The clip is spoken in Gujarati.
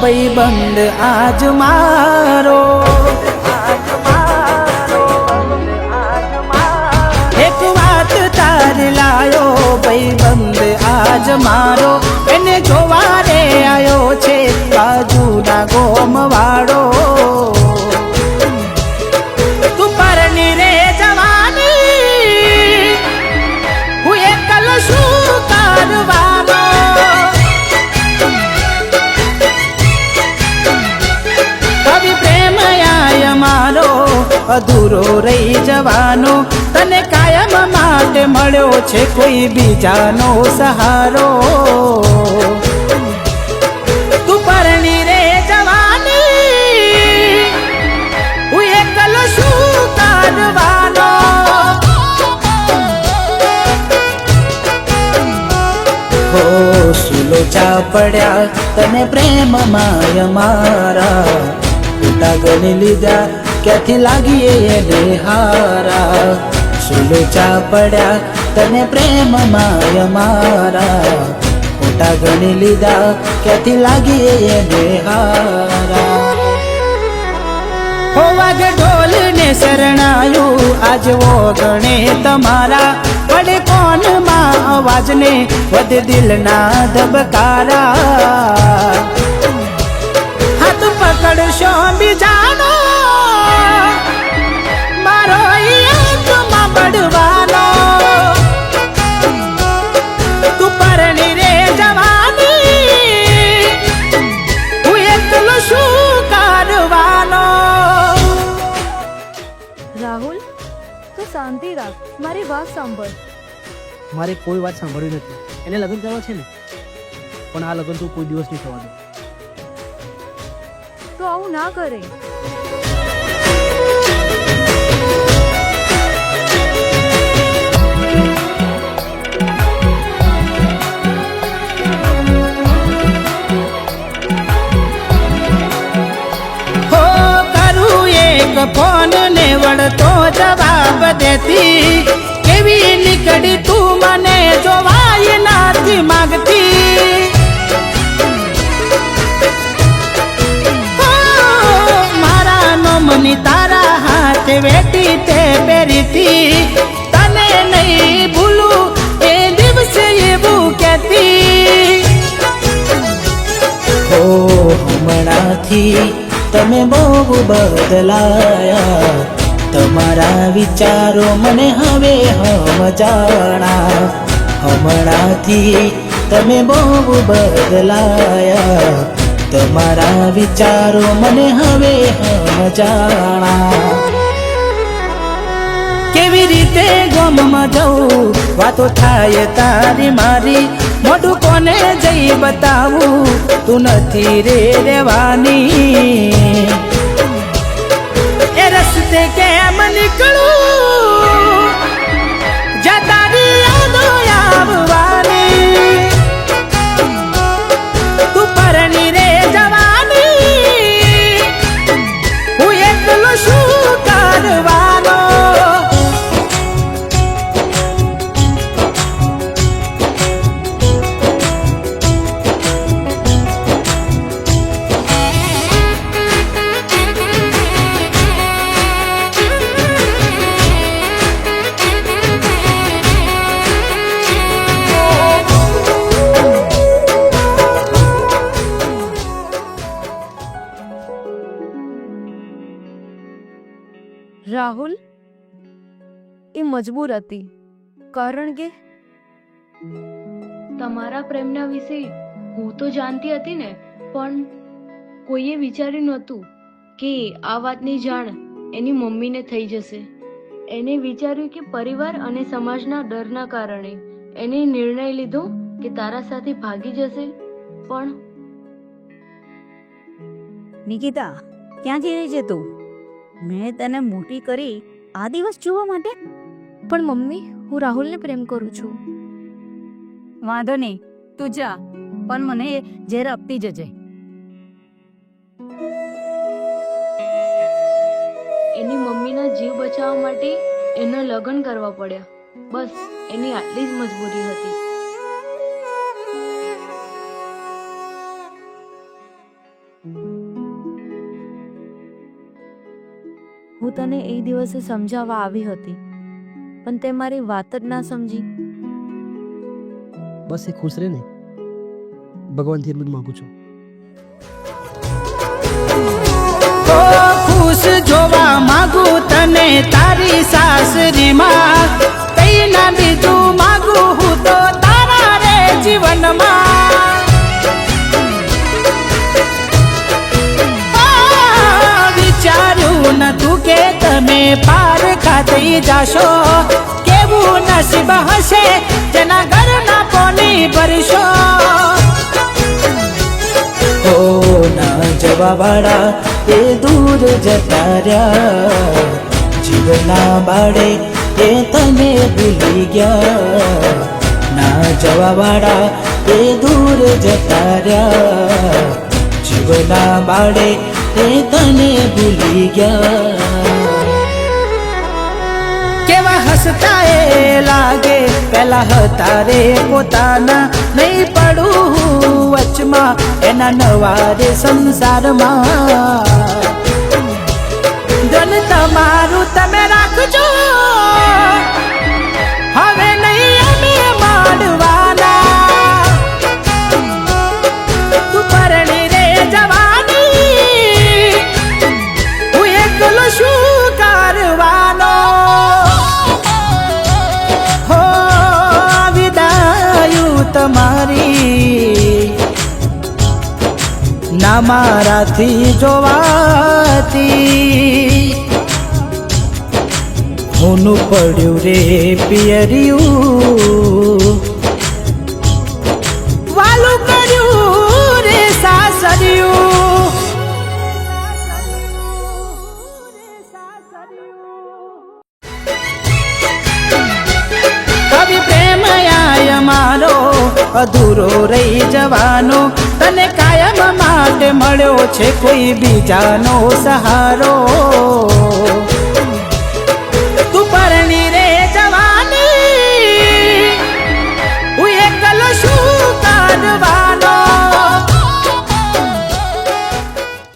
ભાઈબંધ આજ મારો, એક વાત તારે લાયો ભાઈબંધ આજ મારો, એને જોવા રે આયો છે બાજુના ગોમ વાળો. તું પરણી રે જવાની, હું એકલ શું કરવાનો, કવિ પ્રેમ આય મારો અધૂરો રહી જવાનો, તને કાયમ માટે મળ્યો છે કોઈ બીજાનો સહારો. તું પરણી રે જવાની, હું એકલ શું કરવાનો. હો સુલો ચા પડ્યા તને પ્રેમ માય મારા, ખોટા ગણી લીધા ક્યાંથી લાગીએ એને હારા. સુલો ચા પડ્યા તને પ્રેમ માય મારા, ખોટા ગણી લીધા ક્યાંથી લાગીએ એને હારા. હો વાગે ઢોલ ને શરણાયું આજ ગણે તમારા, પડે કોન માં અવાજ ને વધે દિલના ધબકારા. હાથ પકડશો બીજાનો, મારો આંખમાં પડવાનો. તું પરણી રે જવાની, હું એકલો શું કરવાનો. રાહુલ, તું શાંતિ રાખ, મારી વાત સાંભળ. મારે કોઈ વાત સાંભળવી નથી. એને લગ્ન કરવા છે ને, પણ આ લગ્ન તો કોઈ દિવસ નહીં થવા દે. તો આવું ના કરે. હો કરું એક ફોન ને વળતો જવાબ દેતી, કેવી નીકળી તું મને જોવાય નથી માંગતી. મારા નોમની તારા હાથ વેટી તે પહેરીતી, તને નહીં ભૂલું એ દિવસે એવું કહેતી. હો હમણાંથી તમે બહુ બદલાયા, તમારા વિચારો મને હવે સમજાણા. હમણાંથી તમે બહુ બદલાયા, તમારા વિચારો મને હવે સમજાણા. કેવી રીતે ગમમાં જવું, વાતો થાય તારી મારી, મોઢું કોને જઈ બતાવું, તું નથી રે રહેવાની. એ રસ્તે કેમ નીકળું, જ્યાં તારી યાદો આવવાની. તું પરણી રે જવાની, હું એકલો શું કરવાનો. રાહુલ, એ મજબૂર હતી, કારણ કે તમારા પ્રેમના વિશે હું તો જાણતી હતી ને, પણ કોઈએ વિચાર્યું નહોતું કે આ વાતની જાણ એની મમ્મીને થઈ જશે. એને વિચાર્યું કે પરિવાર અને સમાજના ડરના કારણે એને નિર્ણય લીધો કે તારા સાથે ભાગી જશે. પણ નિકિતા, ક્યાં જઈ રહી છે તું? મેં તને મોટી કરી આ દિવસ જોવા માટે. પણ મમ્મી, હું રાહુલને પ્રેમ કરું છું. વાંધો નહીં, તું જા, પણ મને ઝેર આપતી જજે. એની મમ્મીના જીવ બચાવવા માટે એના લગ્ન કરવા પડ્યા. બસ એની આટલી જ મજબૂરી હતી. હું તને એ દિવસે સમજાવવા આવી હતી પણ તે મારી વાત જ ના સમજી. બસ એ ખુશ રહે ને, ભગવાનથી એટલું જ માગું છું. ઓ ખુશ જોવા માંગુ તને તારી સાસરીમાં, કઈ ના બીજું માંગુ હું તો તારા રે જીવનમાં. વિચાર્યું નતું કે તમે પાર ખાતી જાશો, કેવું નસીબ હશે જેના ઘરના પોની ભરશો. ઓ ના જવા વાળા એ દૂર જતા રહ્યા, જીવના બાળે એ તને ભૂલી ગયા. ના જવા વાળા એ દૂર જતા રહ્યા, જીવના બાળે એ તને ભૂલી ગયા. કેવા હસતા એ લાગે પેલા હતા રે પોતાના, નહીં પડું વચમાં એના નવા રે સંસારમાં. ધન તમારું તમે રાખજો, હવે નહીં અમે માંડવાના. તું પરણી રે જવાની, હું એકલો શું કરવાનો. હો વિદાયું તમારી ના મારાથી જોવાતી, હોનું પડ્યું રે પિયરિયું, વાલું કર્યું રે સાસરિયું. કવિ પ્રેમ આય મારો અધૂરો રહી જવાનો, તને કાયમ માટે મળ્યો છે કોઈ બીજાનો સહારો.